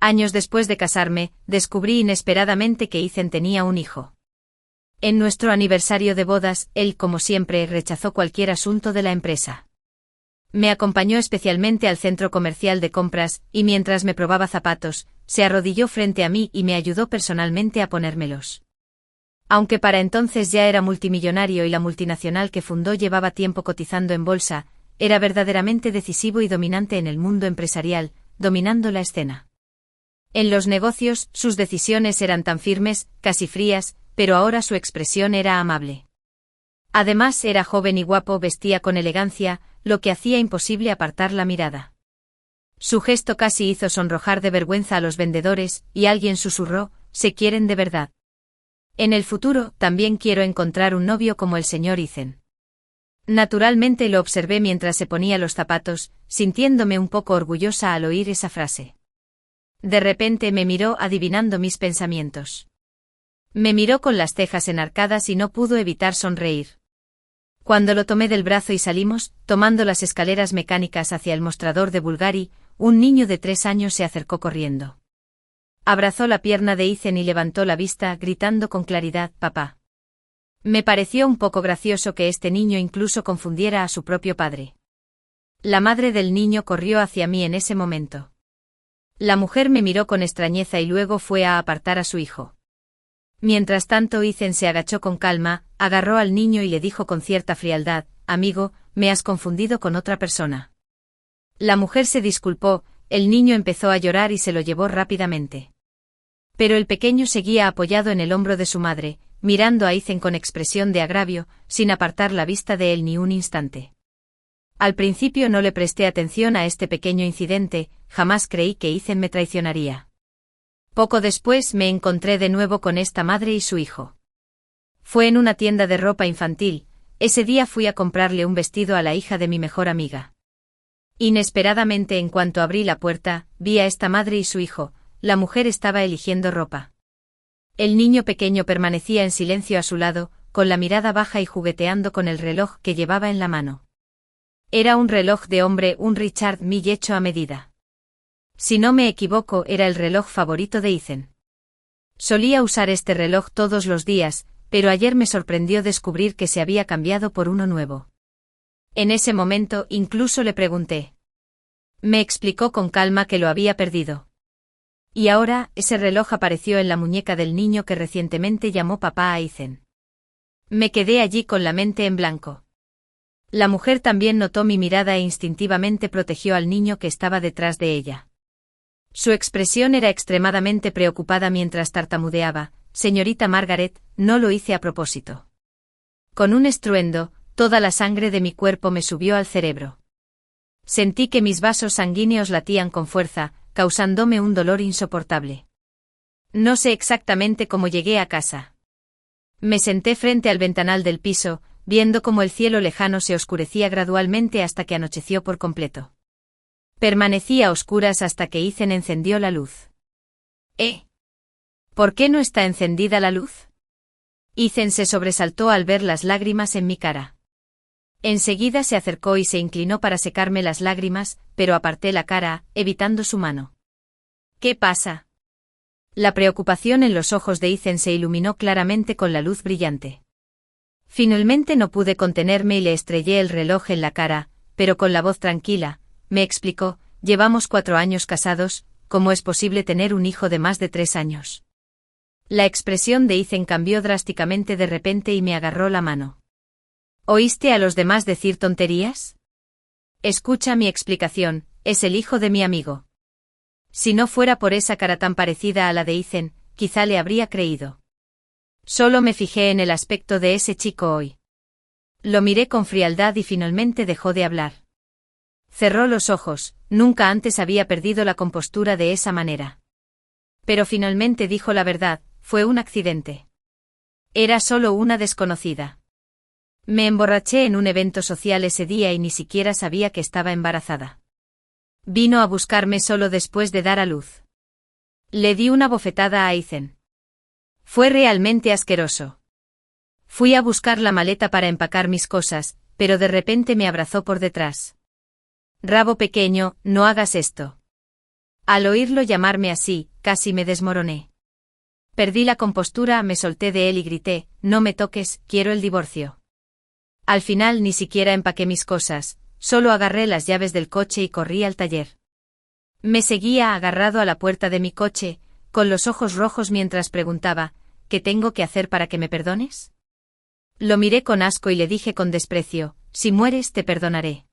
Años después de casarme, descubrí inesperadamente que Ethan tenía un hijo. En nuestro aniversario de bodas, él, como siempre, rechazó cualquier asunto de la empresa. Me acompañó especialmente al centro comercial de compras, y mientras me probaba zapatos, se arrodilló frente a mí y me ayudó personalmente a ponérmelos. Aunque para entonces ya era multimillonario y la multinacional que fundó llevaba tiempo cotizando en bolsa, era verdaderamente decisivo y dominante en el mundo empresarial, dominando la escena. En los negocios, sus decisiones eran tan firmes, casi frías, pero ahora su expresión era amable. Además era joven y guapo, vestía con elegancia, lo que hacía imposible apartar la mirada. Su gesto casi hizo sonrojar de vergüenza a los vendedores, y alguien susurró: «¿Se quieren de verdad? En el futuro, también quiero encontrar un novio como el señor Ethan». Naturalmente lo observé mientras se ponía los zapatos, sintiéndome un poco orgullosa al oír esa frase. De repente me miró adivinando mis pensamientos. Me miró con las cejas enarcadas y no pudo evitar sonreír. Cuando lo tomé del brazo y salimos, tomando las escaleras mecánicas hacia el mostrador de Bulgari, un niño de 3 años se acercó corriendo. Abrazó la pierna de Ethan y levantó la vista, gritando con claridad: «Papá». Me pareció un poco gracioso que este niño incluso confundiera a su propio padre. La madre del niño corrió hacia mí en ese momento. La mujer me miró con extrañeza y luego fue a apartar a su hijo. Mientras tanto, Ethan se agachó con calma, agarró al niño y le dijo con cierta frialdad: «Amigo, me has confundido con otra persona». La mujer se disculpó, el niño empezó a llorar y se lo llevó rápidamente. Pero el pequeño seguía apoyado en el hombro de su madre, mirando a Ethan con expresión de agravio, sin apartar la vista de él ni un instante. Al principio no le presté atención a este pequeño incidente, jamás creí que Ethan me traicionaría. Poco después me encontré de nuevo con esta madre y su hijo. Fue en una tienda de ropa infantil. Ese día fui a comprarle un vestido a la hija de mi mejor amiga. Inesperadamente, en cuanto abrí la puerta, vi a esta madre y su hijo. La mujer estaba eligiendo ropa. El niño pequeño permanecía en silencio a su lado, con la mirada baja y jugueteando con el reloj que llevaba en la mano. Era un reloj de hombre, un Richard Mille hecho a medida. Si no me equivoco, era el reloj favorito de Ethan. Solía usar este reloj todos los días, pero ayer me sorprendió descubrir que se había cambiado por uno nuevo. En ese momento incluso le pregunté. Me explicó con calma que lo había perdido. Y ahora, ese reloj apareció en la muñeca del niño que recientemente llamó papá a Ethan. Me quedé allí con la mente en blanco. La mujer también notó mi mirada e instintivamente protegió al niño que estaba detrás de ella. Su expresión era extremadamente preocupada mientras tartamudeaba: «Señorita Margaret, no lo hice a propósito». Con un estruendo, toda la sangre de mi cuerpo me subió al cerebro. Sentí que mis vasos sanguíneos latían con fuerza, causándome un dolor insoportable. No sé exactamente cómo llegué a casa. Me senté frente al ventanal del piso, viendo cómo el cielo lejano se oscurecía gradualmente hasta que anocheció por completo. Permanecí a oscuras hasta que Ethan encendió la luz. ¿Por qué no está encendida la luz? Ethan se sobresaltó al ver las lágrimas en mi cara. Enseguida se acercó y se inclinó para secarme las lágrimas, pero aparté la cara, evitando su mano. ¿Qué pasa? La preocupación en los ojos de Ethan se iluminó claramente con la luz brillante. Finalmente no pude contenerme y le estrellé el reloj en la cara, pero con la voz tranquila. Me explicó: «Llevamos 4 años casados, ¿cómo es posible tener un hijo de más de 3 años?» La expresión de Ethan cambió drásticamente de repente y me agarró la mano. ¿Oíste a los demás decir tonterías? Escucha mi explicación, es el hijo de mi amigo. Si no fuera por esa cara tan parecida a la de Ethan, quizá le habría creído. Solo me fijé en el aspecto de ese chico hoy. Lo miré con frialdad y finalmente dejó de hablar. Cerró los ojos, nunca antes había perdido la compostura de esa manera. Pero finalmente dijo la verdad: fue un accidente. Era solo una desconocida. Me emborraché en un evento social ese día y ni siquiera sabía que estaba embarazada. Vino a buscarme solo después de dar a luz. Le di una bofetada a Ethan. Fue realmente asqueroso. Fui a buscar la maleta para empacar mis cosas, pero de repente me abrazó por detrás. «Rabo pequeño, no hagas esto. Al oírlo llamarme así, casi me desmoroné. Perdí la compostura, me solté de él y grité, no me toques, quiero el divorcio. Al final ni siquiera empaqué mis cosas, solo agarré las llaves del coche y corrí al taller. Me seguía agarrado a la puerta de mi coche, con los ojos rojos mientras preguntaba, ¿qué tengo que hacer para que me perdones? Lo miré con asco y le dije con desprecio, si mueres te perdonaré.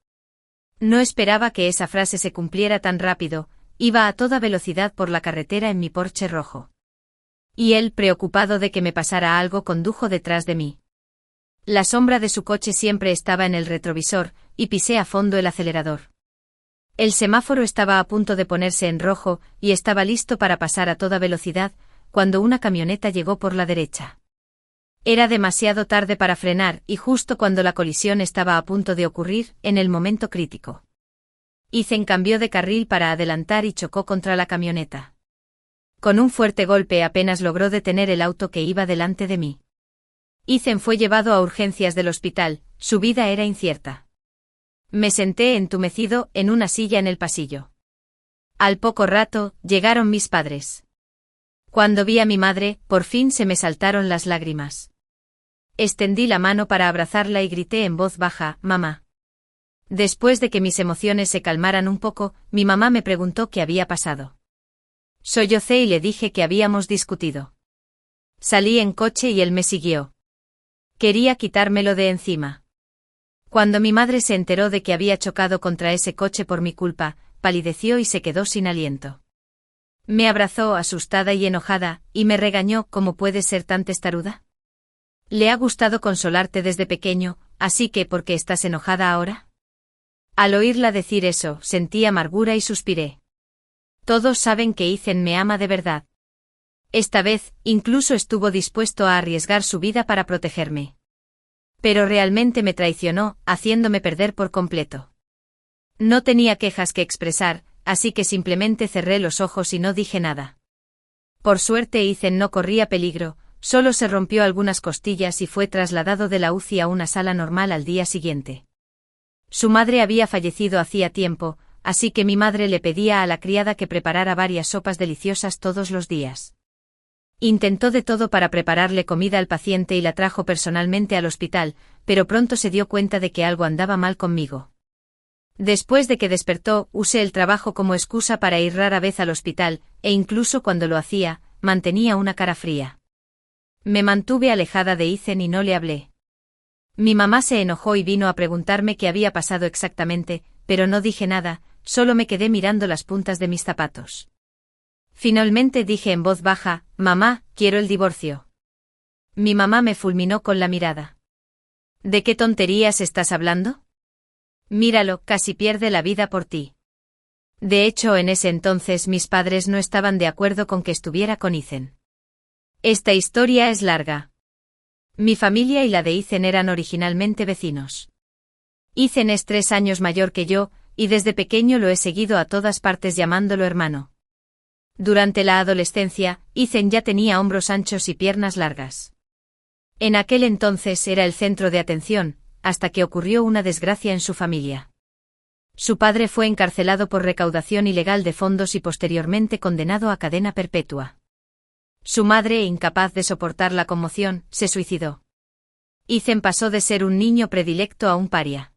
No esperaba que esa frase se cumpliera tan rápido, iba a toda velocidad por la carretera en mi Porsche rojo. Y él, preocupado de que me pasara algo, condujo detrás de mí. La sombra de su coche siempre estaba en el retrovisor, y pisé a fondo el acelerador. El semáforo estaba a punto de ponerse en rojo, y estaba listo para pasar a toda velocidad, cuando una camioneta llegó por la derecha. Era demasiado tarde para frenar, y justo cuando la colisión estaba a punto de ocurrir, en el momento crítico. Ethan cambió de carril para adelantar y chocó contra la camioneta. Con un fuerte golpe apenas logró detener el auto que iba delante de mí. Ethan fue llevado a urgencias del hospital, su vida era incierta. Me senté entumecido en una silla en el pasillo. Al poco rato, llegaron mis padres. Cuando vi a mi madre, por fin se me saltaron las lágrimas. Extendí la mano para abrazarla y grité en voz baja, mamá. Después de que mis emociones se calmaran un poco, mi mamá me preguntó qué había pasado. Sollocé y le dije que habíamos discutido. Salí en coche y él me siguió. Quería quitármelo de encima. Cuando mi madre se enteró de que había chocado contra ese coche por mi culpa, palideció y se quedó sin aliento. Me abrazó asustada y enojada, y me regañó, ¿cómo puedes ser tan testaruda? Le ha gustado consolarte desde pequeño, así que ¿por qué estás enojada ahora? Al oírla decir eso, sentí amargura y suspiré. Todos saben que Ethan me ama de verdad. Esta vez, incluso estuvo dispuesto a arriesgar su vida para protegerme. Pero realmente me traicionó, haciéndome perder por completo. No tenía quejas que expresar, así que simplemente cerré los ojos y no dije nada. Por suerte Ethan no corría peligro, solo se rompió algunas costillas y fue trasladado de la UCI a una sala normal al día siguiente. Su madre había fallecido hacía tiempo, así que mi madre le pedía a la criada que preparara varias sopas deliciosas todos los días. Intentó de todo para prepararle comida al paciente y la trajo personalmente al hospital, pero pronto se dio cuenta de que algo andaba mal conmigo. Después de que despertó, usé el trabajo como excusa para ir rara vez al hospital, e incluso cuando lo hacía, mantenía una cara fría. Me mantuve alejada de Ethan y no le hablé. Mi mamá se enojó y vino a preguntarme qué había pasado exactamente, pero no dije nada, solo me quedé mirando las puntas de mis zapatos. Finalmente dije en voz baja, mamá, quiero el divorcio. Mi mamá me fulminó con la mirada. ¿De qué tonterías estás hablando? Míralo, casi pierde la vida por ti. De hecho, en ese entonces mis padres no estaban de acuerdo con que estuviera con Ethan. Esta historia es larga. Mi familia y la de Ethan eran originalmente vecinos. Ethan es 3 años mayor que yo, y desde pequeño lo he seguido a todas partes llamándolo hermano. Durante la adolescencia, Ethan ya tenía hombros anchos y piernas largas. En aquel entonces era el centro de atención, hasta que ocurrió una desgracia en su familia. Su padre fue encarcelado por recaudación ilegal de fondos y posteriormente condenado a cadena perpetua. Su madre, incapaz de soportar la conmoción, se suicidó. Ethan pasó de ser un niño predilecto a un paria.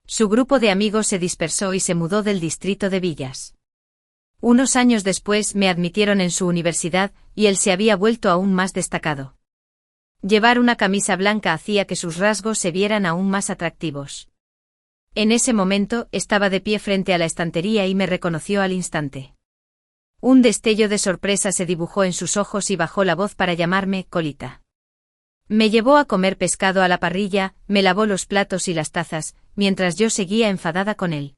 Su grupo de amigos se dispersó y se mudó del distrito de Villas. Unos años después me admitieron en su universidad, y él se había vuelto aún más destacado. Llevar una camisa blanca hacía que sus rasgos se vieran aún más atractivos. En ese momento, estaba de pie frente a la estantería y me reconoció al instante. Un destello de sorpresa se dibujó en sus ojos y bajó la voz para llamarme Colita. Me llevó a comer pescado a la parrilla, me lavó los platos y las tazas, mientras yo seguía enfadada con él.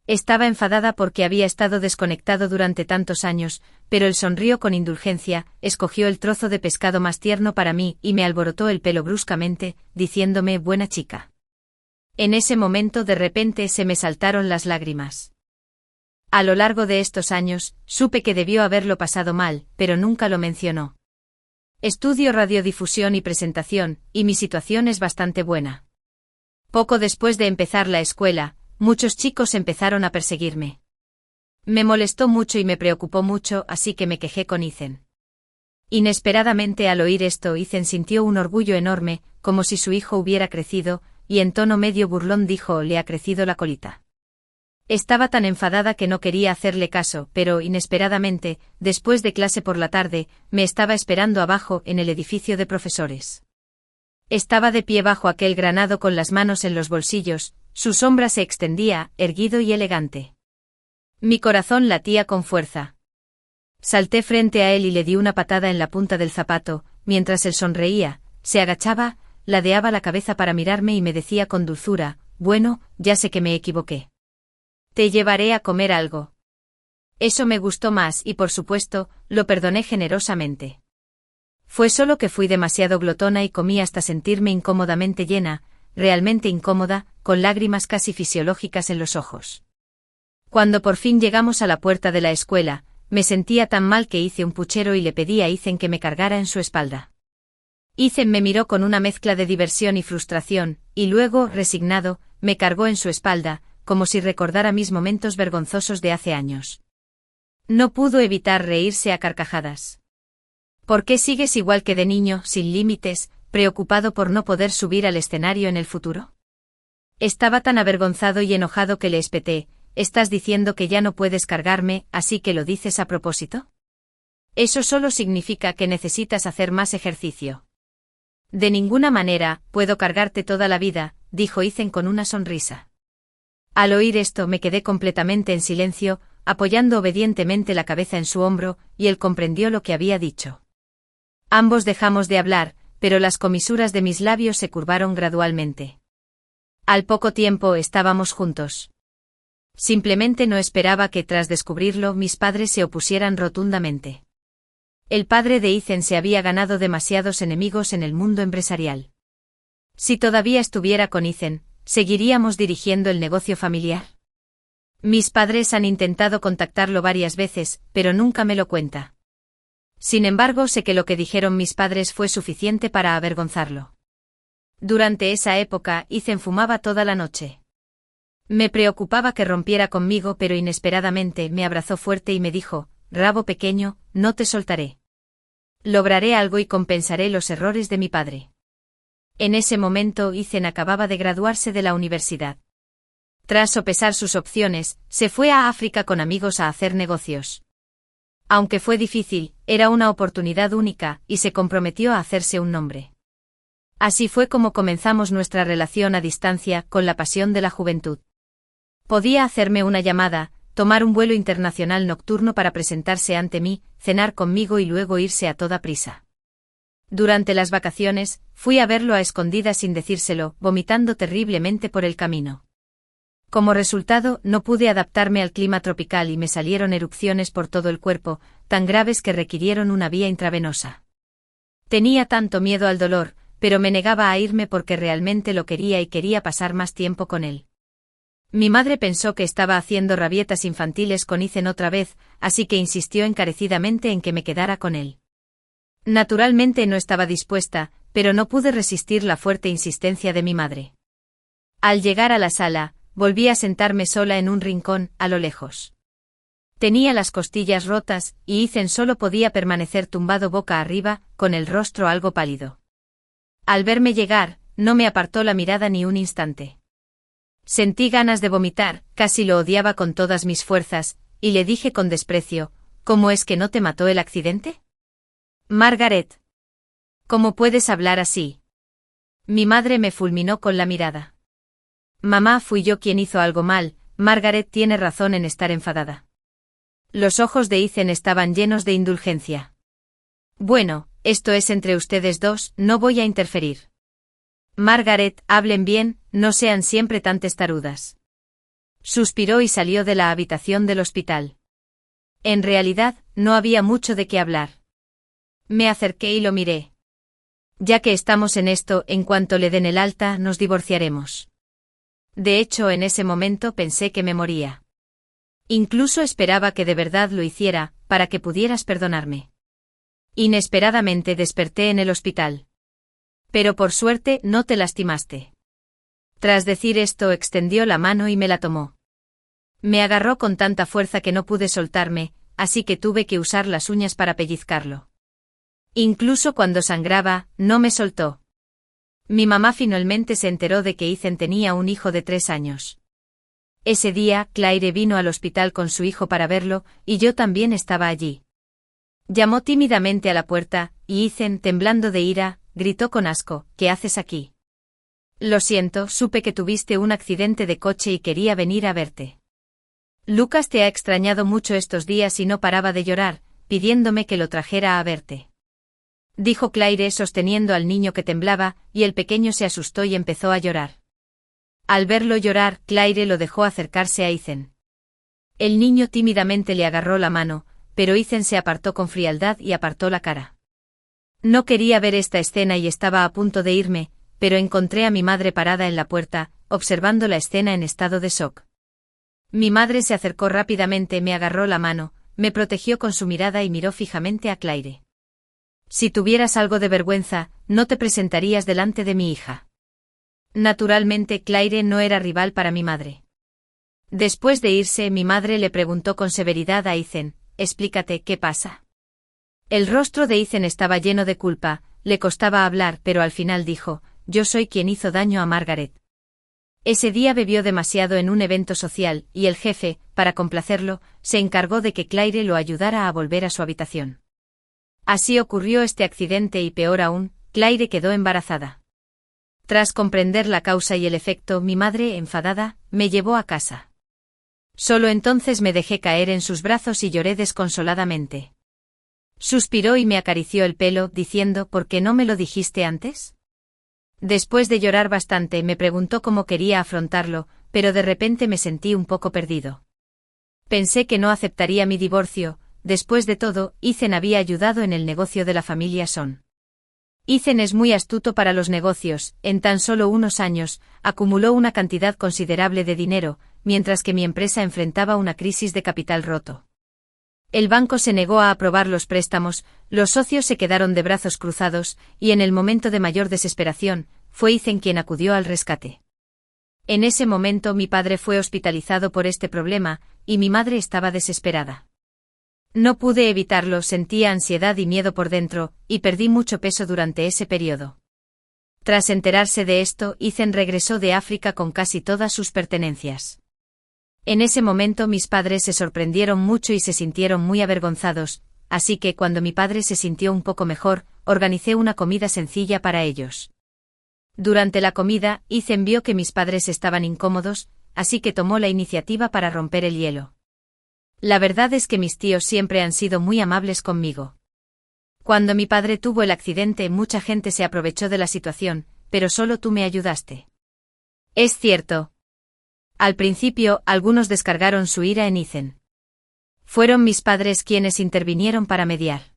Estaba enfadada porque había estado desconectado durante tantos años, pero él sonrió con indulgencia, escogió el trozo de pescado más tierno para mí y me alborotó el pelo bruscamente, diciéndome buena chica. En ese momento de repente se me saltaron las lágrimas. A lo largo de estos años, supe que debió haberlo pasado mal, pero nunca lo mencionó. Estudio radiodifusión y presentación, y mi situación es bastante buena. Poco después de empezar la escuela, muchos chicos empezaron a perseguirme. Me molestó mucho y me preocupó mucho, así que me quejé con Ethan. Inesperadamente al oír esto, Ethan sintió un orgullo enorme, como si su hijo hubiera crecido, y en tono medio burlón dijo: «¿Le ha crecido la colita?». Estaba tan enfadada que no quería hacerle caso, pero inesperadamente, después de clase por la tarde, me estaba esperando abajo en el edificio de profesores. Estaba de pie bajo aquel granado con las manos en los bolsillos, su sombra se extendía, erguido y elegante. Mi corazón latía con fuerza. Salté frente a él y le di una patada en la punta del zapato, mientras él sonreía, se agachaba, ladeaba la cabeza para mirarme y me decía con dulzura: «Bueno, ya sé que me equivoqué. Te llevaré a comer algo». Eso me gustó más y, por supuesto, lo perdoné generosamente. Fue solo que fui demasiado glotona y comí hasta sentirme incómodamente llena, realmente incómoda, con lágrimas casi fisiológicas en los ojos. Cuando por fin llegamos a la puerta de la escuela, me sentía tan mal que hice un puchero y le pedí a Ethan que me cargara en su espalda. Ethan me miró con una mezcla de diversión y frustración, y luego, resignado, me cargó en su espalda, como si recordara mis momentos vergonzosos de hace años. No pudo evitar reírse a carcajadas. «¿Por qué sigues igual que de niño, sin límites, preocupado por no poder subir al escenario en el futuro?». Estaba tan avergonzado y enojado que le espeté: «¿Estás diciendo que ya no puedes cargarme, así que lo dices a propósito? Eso solo significa que necesitas hacer más ejercicio». «De ninguna manera, puedo cargarte toda la vida», dijo Ethan con una sonrisa. Al oír esto me quedé completamente en silencio, apoyando obedientemente la cabeza en su hombro, y él comprendió lo que había dicho. Ambos dejamos de hablar, pero las comisuras de mis labios se curvaron gradualmente. Al poco tiempo estábamos juntos. Simplemente no esperaba que, tras descubrirlo, mis padres se opusieran rotundamente. El padre de Ethan se había ganado demasiados enemigos en el mundo empresarial. Si todavía estuviera con Ethan, ¿seguiríamos dirigiendo el negocio familiar? Mis padres han intentado contactarlo varias veces, pero nunca me lo cuenta. Sin embargo, sé que lo que dijeron mis padres fue suficiente para avergonzarlo. Durante esa época, Ethan fumaba toda la noche. Me preocupaba que rompiera conmigo, pero inesperadamente me abrazó fuerte y me dijo: «Rabo pequeño, no te soltaré. Lograré algo y compensaré los errores de mi padre». En ese momento Ethan acababa de graduarse de la universidad. Tras sopesar sus opciones, se fue a África con amigos a hacer negocios. Aunque fue difícil, era una oportunidad única, y se comprometió a hacerse un nombre. Así fue como comenzamos nuestra relación a distancia, con la pasión de la juventud. Podía hacerme una llamada, tomar un vuelo internacional nocturno para presentarse ante mí, cenar conmigo y luego irse a toda prisa. Durante las vacaciones, fui a verlo a escondidas sin decírselo, vomitando terriblemente por el camino. Como resultado, no pude adaptarme al clima tropical y me salieron erupciones por todo el cuerpo, tan graves que requirieron una vía intravenosa. Tenía tanto miedo al dolor, pero me negaba a irme porque realmente lo quería y quería pasar más tiempo con él. Mi madre pensó que estaba haciendo rabietas infantiles con Ethan otra vez, así que insistió encarecidamente en que me quedara con él. Naturalmente no estaba dispuesta, pero no pude resistir la fuerte insistencia de mi madre. Al llegar a la sala, volví a sentarme sola en un rincón, a lo lejos. Tenía las costillas rotas, y Ethan solo podía permanecer tumbado boca arriba, con el rostro algo pálido. Al verme llegar, no me apartó la mirada ni un instante. Sentí ganas de vomitar, casi lo odiaba con todas mis fuerzas, y le dije con desprecio: «¿Cómo es que no te mató el accidente?». «Margaret. ¿Cómo puedes hablar así?». Mi madre me fulminó con la mirada. «Mamá, fui yo quien hizo algo mal, Margaret tiene razón en estar enfadada». Los ojos de Ethan estaban llenos de indulgencia. «Bueno, esto es entre ustedes dos, no voy a interferir. Margaret, hablen bien, no sean siempre tan testarudas». Suspiró y salió de la habitación del hospital. En realidad, no había mucho de qué hablar. Me acerqué y lo miré. «Ya que estamos en esto, en cuanto le den el alta, nos divorciaremos». De hecho, en ese momento pensé que me moría. Incluso esperaba que de verdad lo hiciera, para que pudieras perdonarme. Inesperadamente desperté en el hospital. «Pero por suerte no te lastimaste». Tras decir esto extendió la mano y me la tomó. Me agarró con tanta fuerza que no pude soltarme, así que tuve que usar las uñas para pellizcarlo. Incluso cuando sangraba, no me soltó. Mi mamá finalmente se enteró de que Ethan tenía un hijo de 3 años. Ese día, Claire vino al hospital con su hijo para verlo, y yo también estaba allí. Llamó tímidamente a la puerta, y Ethan, temblando de ira, gritó con asco: ¿Qué haces aquí? Lo siento, supe que tuviste un accidente de coche y quería venir a verte. Lucas te ha extrañado mucho estos días y no paraba de llorar, pidiéndome que lo trajera a verte. Dijo Claire sosteniendo al niño que temblaba, y el pequeño se asustó y empezó a llorar. Al verlo llorar, Claire lo dejó acercarse a Ethan. El niño tímidamente le agarró la mano, pero Ethan se apartó con frialdad y apartó la cara. No quería ver esta escena y estaba a punto de irme, pero encontré a mi madre parada en la puerta, observando la escena en estado de shock. Mi madre se acercó rápidamente, me agarró la mano, me protegió con su mirada y miró fijamente a Claire. Si tuvieras algo de vergüenza, no te presentarías delante de mi hija. Naturalmente, Claire no era rival para mi madre. Después de irse, mi madre le preguntó con severidad a Ethan: «Explícate, ¿qué pasa?». El rostro de Ethan estaba lleno de culpa, le costaba hablar, pero al final dijo: «Yo soy quien hizo daño a Margaret». Ese día bebió demasiado en un evento social, y el jefe, para complacerlo, se encargó de que Claire lo ayudara a volver a su habitación. Así ocurrió este accidente y peor aún, Claire quedó embarazada. Tras comprender la causa y el efecto, mi madre, enfadada, me llevó a casa. Solo entonces me dejé caer en sus brazos y lloré desconsoladamente. Suspiró y me acarició el pelo, diciendo: «¿Por qué no me lo dijiste antes?». Después de llorar bastante, me preguntó cómo quería afrontarlo, pero de repente me sentí un poco perdido. Pensé que no aceptaría mi divorcio. Después de todo, Ethan había ayudado en el negocio de la familia Son. Ethan es muy astuto para los negocios, en tan solo unos años, acumuló una cantidad considerable de dinero, mientras que mi empresa enfrentaba una crisis de capital roto. El banco se negó a aprobar los préstamos, los socios se quedaron de brazos cruzados, y en el momento de mayor desesperación, fue Ethan quien acudió al rescate. En ese momento mi padre fue hospitalizado por este problema, y mi madre estaba desesperada. No pude evitarlo, sentía ansiedad y miedo por dentro, y perdí mucho peso durante ese periodo. Tras enterarse de esto, Ethan regresó de África con casi todas sus pertenencias. En ese momento mis padres se sorprendieron mucho y se sintieron muy avergonzados, así que cuando mi padre se sintió un poco mejor, organicé una comida sencilla para ellos. Durante la comida, Ethan vio que mis padres estaban incómodos, así que tomó la iniciativa para romper el hielo. La verdad es que mis tíos siempre han sido muy amables conmigo. Cuando mi padre tuvo el accidente, mucha gente se aprovechó de la situación, pero solo tú me ayudaste. Es cierto. Al principio, algunos descargaron su ira en Ethan. Fueron mis padres quienes intervinieron para mediar.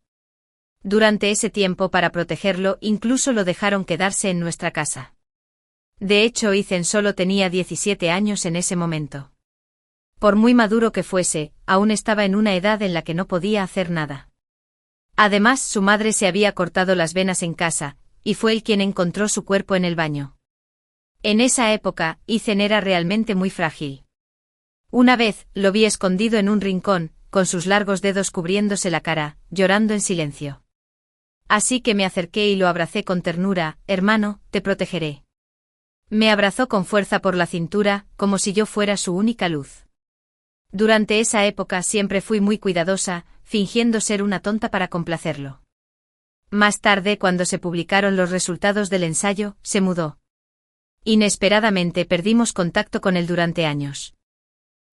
Durante ese tiempo, para protegerlo, incluso lo dejaron quedarse en nuestra casa. De hecho, Ethan solo tenía 17 años en ese momento. Por muy maduro que fuese, aún estaba en una edad en la que no podía hacer nada. Además, su madre se había cortado las venas en casa, y fue él quien encontró su cuerpo en el baño. En esa época, Ethan era realmente muy frágil. Una vez, lo vi escondido en un rincón, con sus largos dedos cubriéndose la cara, llorando en silencio. Así que me acerqué y lo abracé con ternura: «Hermano, te protegeré». Me abrazó con fuerza por la cintura, como si yo fuera su única luz. Durante esa época siempre fui muy cuidadosa, fingiendo ser una tonta para complacerlo. Más tarde, cuando se publicaron los resultados del ensayo, se mudó. Inesperadamente perdimos contacto con él durante años.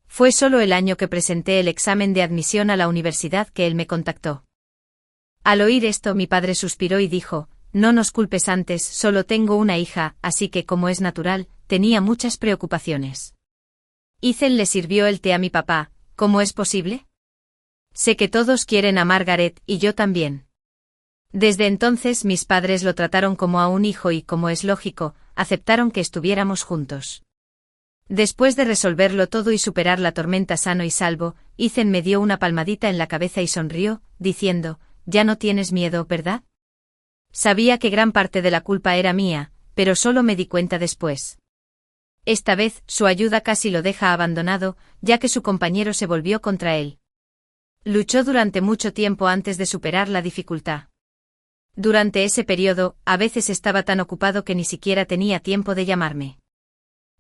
Fue solo el año que presenté el examen de admisión a la universidad que él me contactó. Al oír esto, mi padre suspiró y dijo: «No nos culpes antes, solo tengo una hija», así que, como es natural, tenía muchas preocupaciones. Ethan le sirvió el té a mi papá: «¿Cómo es posible? Sé que todos quieren a Margaret, y yo también». Desde entonces mis padres lo trataron como a un hijo y, como es lógico, aceptaron que estuviéramos juntos. Después de resolverlo todo y superar la tormenta sano y salvo, Ethan me dio una palmadita en la cabeza y sonrió, diciendo: «Ya no tienes miedo, ¿verdad?». Sabía que gran parte de la culpa era mía, pero solo me di cuenta después. Esta vez, su ayuda casi lo deja abandonado, ya que su compañero se volvió contra él. Luchó durante mucho tiempo antes de superar la dificultad. Durante ese periodo, a veces estaba tan ocupado que ni siquiera tenía tiempo de llamarme.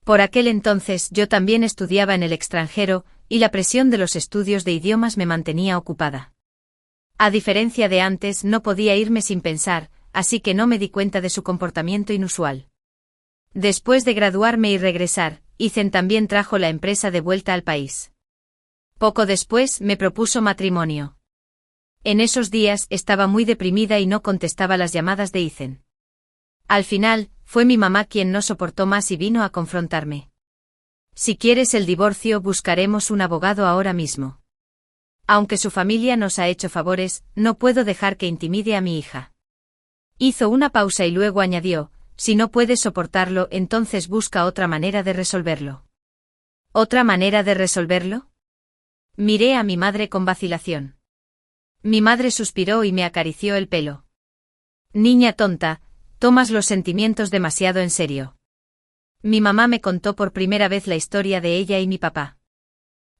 Por aquel entonces yo también estudiaba en el extranjero, y la presión de los estudios de idiomas me mantenía ocupada. A diferencia de antes, no podía irme sin pensar, así que no me di cuenta de su comportamiento inusual. Después de graduarme y regresar, Ethan también trajo la empresa de vuelta al país. Poco después me propuso matrimonio. En esos días estaba muy deprimida y no contestaba las llamadas de Ethan. Al final, fue mi mamá quien no soportó más y vino a confrontarme. Si quieres el divorcio, buscaremos un abogado ahora mismo. Aunque su familia nos ha hecho favores, no puedo dejar que intimide a mi hija. Hizo una pausa y luego añadió, si no puedes soportarlo, entonces busca otra manera de resolverlo. ¿Otra manera de resolverlo? Miré a mi madre con vacilación. Mi madre suspiró y me acarició el pelo. Niña tonta, tomas los sentimientos demasiado en serio. Mi mamá me contó por primera vez la historia de ella y mi papá.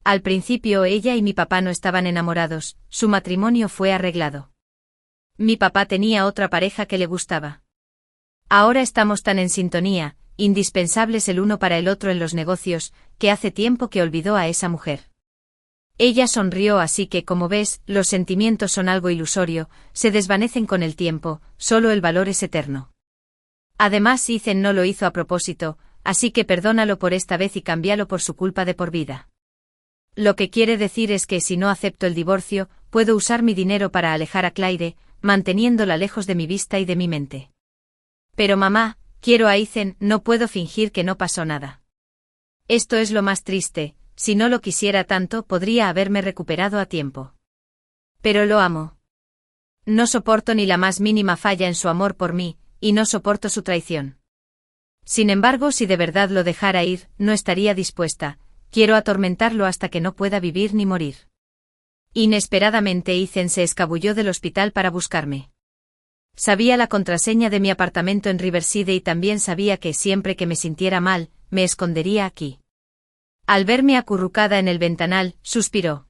Al principio ella y mi papá no estaban enamorados, su matrimonio fue arreglado. Mi papá tenía otra pareja que le gustaba. Ahora estamos tan en sintonía, indispensables el uno para el otro en los negocios, que hace tiempo que olvidó a esa mujer. Ella sonrió, así que, como ves, los sentimientos son algo ilusorio, se desvanecen con el tiempo, solo el valor es eterno. Además, Ethan no lo hizo a propósito, así que perdónalo por esta vez y cámbialo por su culpa de por vida. Lo que quiere decir es que si no acepto el divorcio, puedo usar mi dinero para alejar a Claire, manteniéndola lejos de mi vista y de mi mente. Pero mamá, quiero a Ethan, no puedo fingir que no pasó nada. Esto es lo más triste, si no lo quisiera tanto podría haberme recuperado a tiempo. Pero lo amo. No soporto ni la más mínima falla en su amor por mí, y no soporto su traición. Sin embargo, si de verdad lo dejara ir, no estaría dispuesta, quiero atormentarlo hasta que no pueda vivir ni morir. Inesperadamente Ethan se escabulló del hospital para buscarme. Sabía la contraseña de mi apartamento en Riverside y también sabía que siempre que me sintiera mal, me escondería aquí. Al verme acurrucada en el ventanal, suspiró.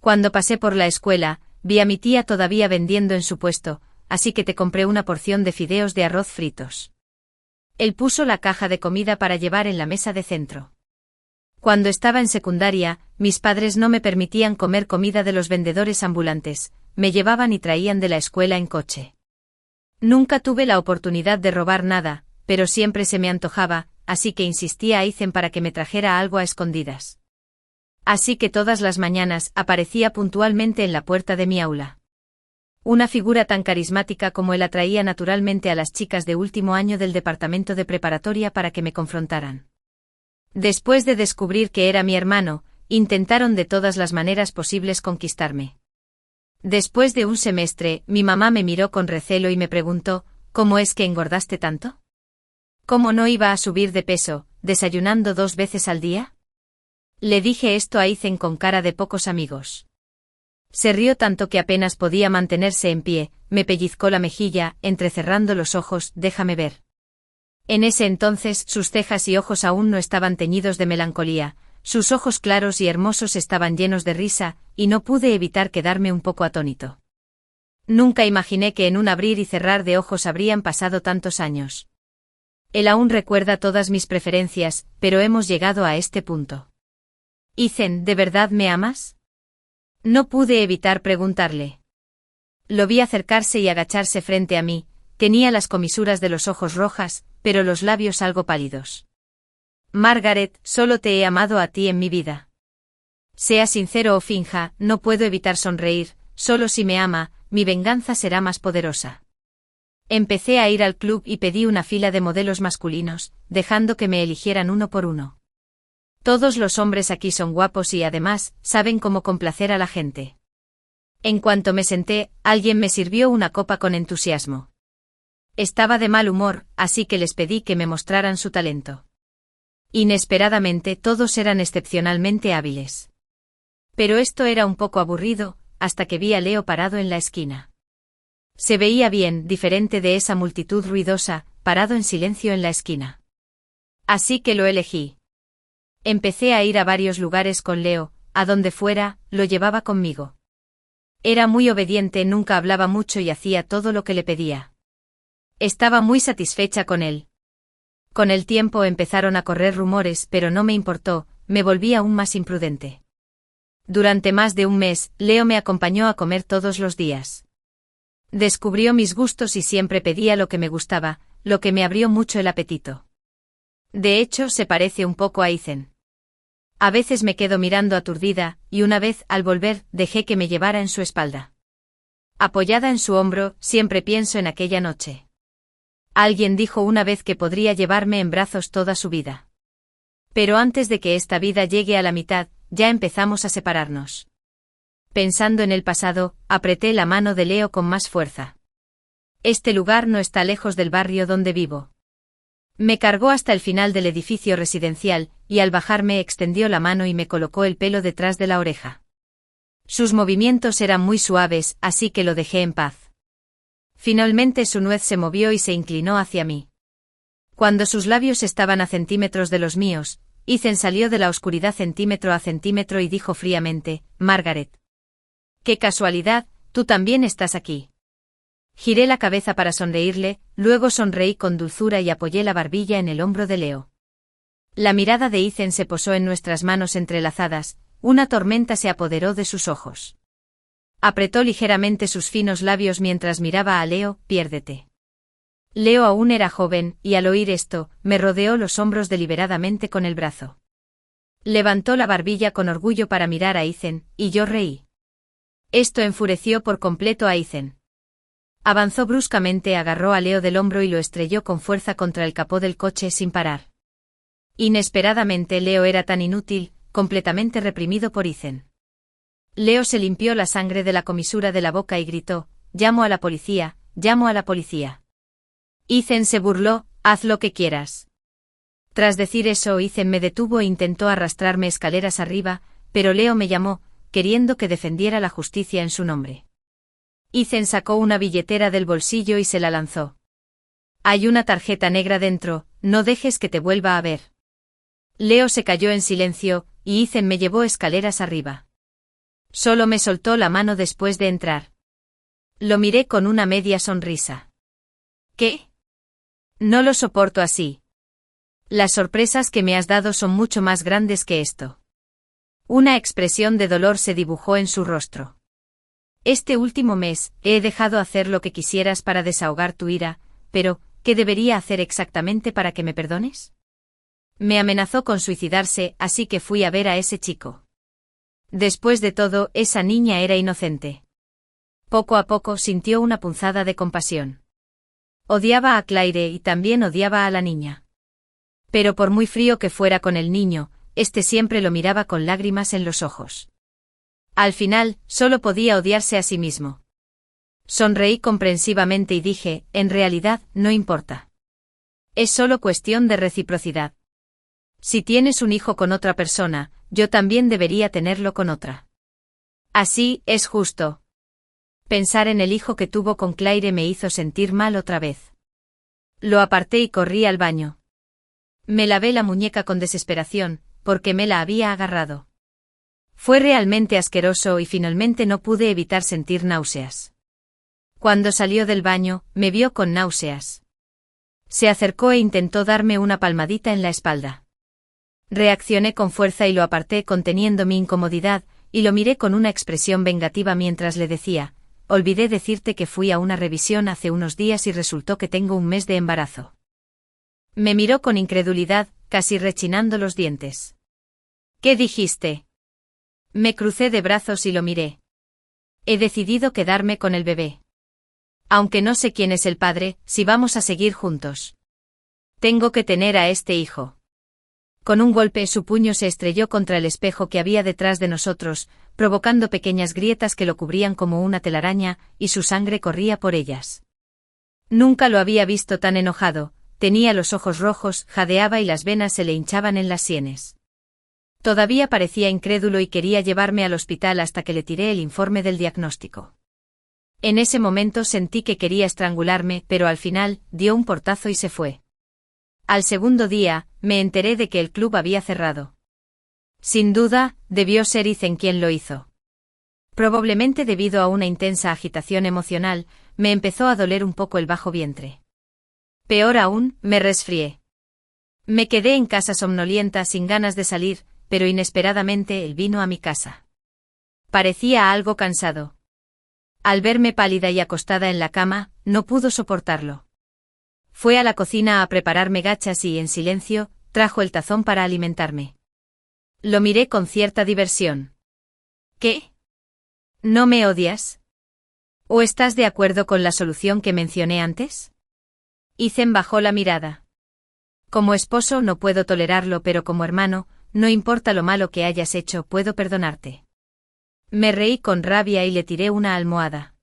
Cuando pasé por la escuela, vi a mi tía todavía vendiendo en su puesto, así que te compré una porción de fideos de arroz fritos. Él puso la caja de comida para llevar en la mesa de centro. Cuando estaba en secundaria, mis padres no me permitían comer comida de los vendedores ambulantes, me llevaban y traían de la escuela en coche. Nunca tuve la oportunidad de robar nada, pero siempre se me antojaba, así que insistía a Ethan para que me trajera algo a escondidas. Así que todas las mañanas aparecía puntualmente en la puerta de mi aula. Una figura tan carismática como él atraía naturalmente a las chicas de último año del departamento de preparatoria para que me confrontaran. Después de descubrir que era mi hermano, intentaron de todas las maneras posibles conquistarme. Después de un semestre, mi mamá me miró con recelo y me preguntó, ¿cómo es que engordaste tanto? ¿Cómo no iba a subir de peso, desayunando 2 veces al día? Le dije esto a Ethan con cara de pocos amigos. Se rió tanto que apenas podía mantenerse en pie, me pellizcó la mejilla, entrecerrando los ojos, déjame ver. En ese entonces sus cejas y ojos aún no estaban teñidos de melancolía, sus ojos claros y hermosos estaban llenos de risa, y no pude evitar quedarme un poco atónito. Nunca imaginé que en un abrir y cerrar de ojos habrían pasado tantos años. Él aún recuerda todas mis preferencias, pero hemos llegado a este punto. Ethan, ¿de verdad me amas? No pude evitar preguntarle. Lo vi acercarse y agacharse frente a mí, tenía las comisuras de los ojos rojas, pero los labios algo pálidos. Margaret, solo te he amado a ti en mi vida. Sea sincero o finja, no puedo evitar sonreír, solo si me ama, mi venganza será más poderosa. Empecé a ir al club y pedí una fila de modelos masculinos, dejando que me eligieran uno por uno. Todos los hombres aquí son guapos y además, saben cómo complacer a la gente. En cuanto me senté, alguien me sirvió una copa con entusiasmo. Estaba de mal humor, así que les pedí que me mostraran su talento. Inesperadamente todos eran excepcionalmente hábiles. Pero esto era un poco aburrido, hasta que vi a Leo parado en la esquina. Se veía bien, diferente de esa multitud ruidosa, parado en silencio en la esquina. Así que lo elegí. Empecé a ir a varios lugares con Leo, a donde fuera, lo llevaba conmigo. Era muy obediente, nunca hablaba mucho y hacía todo lo que le pedía. Estaba muy satisfecha con él. Con el tiempo empezaron a correr rumores, pero no me importó, me volví aún más imprudente. Durante más de un mes, Leo me acompañó a comer todos los días. Descubrió mis gustos y siempre pedía lo que me gustaba, lo que me abrió mucho el apetito. De hecho, se parece un poco a Ethan. A veces me quedo mirando aturdida, y una vez, al volver, dejé que me llevara en su espalda. Apoyada en su hombro, siempre pienso en aquella noche. Alguien dijo una vez que podría llevarme en brazos toda su vida. Pero antes de que esta vida llegue a la mitad, ya empezamos a separarnos. Pensando en el pasado, apreté la mano de Leo con más fuerza. Este lugar no está lejos del barrio donde vivo. Me cargó hasta el final del edificio residencial, y al bajarme extendió la mano y me colocó el pelo detrás de la oreja. Sus movimientos eran muy suaves, así que lo dejé en paz. Finalmente su nuez se movió y se inclinó hacia mí. Cuando sus labios estaban a centímetros de los míos, Ethan salió de la oscuridad centímetro a centímetro y dijo fríamente, «Margaret. ¡Qué casualidad, tú también estás aquí!». Giré la cabeza para sonreírle, luego sonreí con dulzura y apoyé la barbilla en el hombro de Leo. La mirada de Ethan se posó en nuestras manos entrelazadas, una tormenta se apoderó de sus ojos. Apretó ligeramente sus finos labios mientras miraba a Leo, «Piérdete». Leo aún era joven, y al oír esto, me rodeó los hombros deliberadamente con el brazo. Levantó la barbilla con orgullo para mirar a Ethan, y yo reí. Esto enfureció por completo a Ethan. Avanzó bruscamente, agarró a Leo del hombro y lo estrelló con fuerza contra el capó del coche sin parar. Inesperadamente Leo era tan inútil, completamente reprimido por Ethan. Leo se limpió la sangre de la comisura de la boca y gritó, «Llamo a la policía, llamo a la policía». Ethan se burló, «Haz lo que quieras». Tras decir eso, Ethan me detuvo e intentó arrastrarme escaleras arriba, pero Leo me llamó, queriendo que defendiera la justicia en su nombre. Ethan sacó una billetera del bolsillo y se la lanzó. «Hay una tarjeta negra dentro, no dejes que te vuelva a ver». Leo se cayó en silencio, y Ethan me llevó escaleras arriba. Solo me soltó la mano después de entrar. Lo miré con una media sonrisa. «¿Qué? No lo soporto así. Las sorpresas que me has dado son mucho más grandes que esto». Una expresión de dolor se dibujó en su rostro. «Este último mes, he dejado hacer lo que quisieras para desahogar tu ira, pero, ¿qué debería hacer exactamente para que me perdones?». Me amenazó con suicidarse, así que fui a ver a ese chico. Después de todo, esa niña era inocente. Poco a poco sintió una punzada de compasión. Odiaba a Claire y también odiaba a la niña. Pero por muy frío que fuera con el niño, este siempre lo miraba con lágrimas en los ojos. Al final, solo podía odiarse a sí mismo. Sonreí comprensivamente y dije, en realidad, no importa. Es solo cuestión de reciprocidad. Si tienes un hijo con otra persona, yo también debería tenerlo con otra. Así, es justo. Pensar en el hijo que tuvo con Claire me hizo sentir mal otra vez. Lo aparté y corrí al baño. Me lavé la muñeca con desesperación, porque me la había agarrado. Fue realmente asqueroso y finalmente no pude evitar sentir náuseas. Cuando salió del baño, me vio con náuseas. Se acercó e intentó darme una palmadita en la espalda. Reaccioné con fuerza y lo aparté conteniendo mi incomodidad, y lo miré con una expresión vengativa mientras le decía, «Olvidé decirte que fui a una revisión hace unos días y resultó que tengo un mes de embarazo». Me miró con incredulidad, casi rechinando los dientes. «¿Qué dijiste?». Me crucé de brazos y lo miré. «He decidido quedarme con el bebé. Aunque no sé quién es el padre, si vamos a seguir juntos. Tengo que tener a este hijo». Con un golpe su puño se estrelló contra el espejo que había detrás de nosotros, provocando pequeñas grietas que lo cubrían como una telaraña, y su sangre corría por ellas. Nunca lo había visto tan enojado, tenía los ojos rojos, jadeaba y las venas se le hinchaban en las sienes. Todavía parecía incrédulo y quería llevarme al hospital hasta que le tiré el informe del diagnóstico. En ese momento sentí que quería estrangularme, pero al final, dio un portazo y se fue. Al segundo día, me enteré de que el club había cerrado. Sin duda, debió ser Ethan quien lo hizo. Probablemente debido a una intensa agitación emocional, me empezó a doler un poco el bajo vientre. Peor aún, me resfrié. Me quedé en casa somnolienta sin ganas de salir, pero inesperadamente él vino a mi casa. Parecía algo cansado. Al verme pálida y acostada en la cama, no pudo soportarlo. Fue a la cocina a prepararme gachas y, en silencio, trajo el tazón para alimentarme. Lo miré con cierta diversión. ¿Qué? ¿No me odias? ¿O estás de acuerdo con la solución que mencioné antes? Ethan bajó la mirada. Como esposo no puedo tolerarlo, pero como hermano, no importa lo malo que hayas hecho, puedo perdonarte. Me reí con rabia y le tiré una almohada.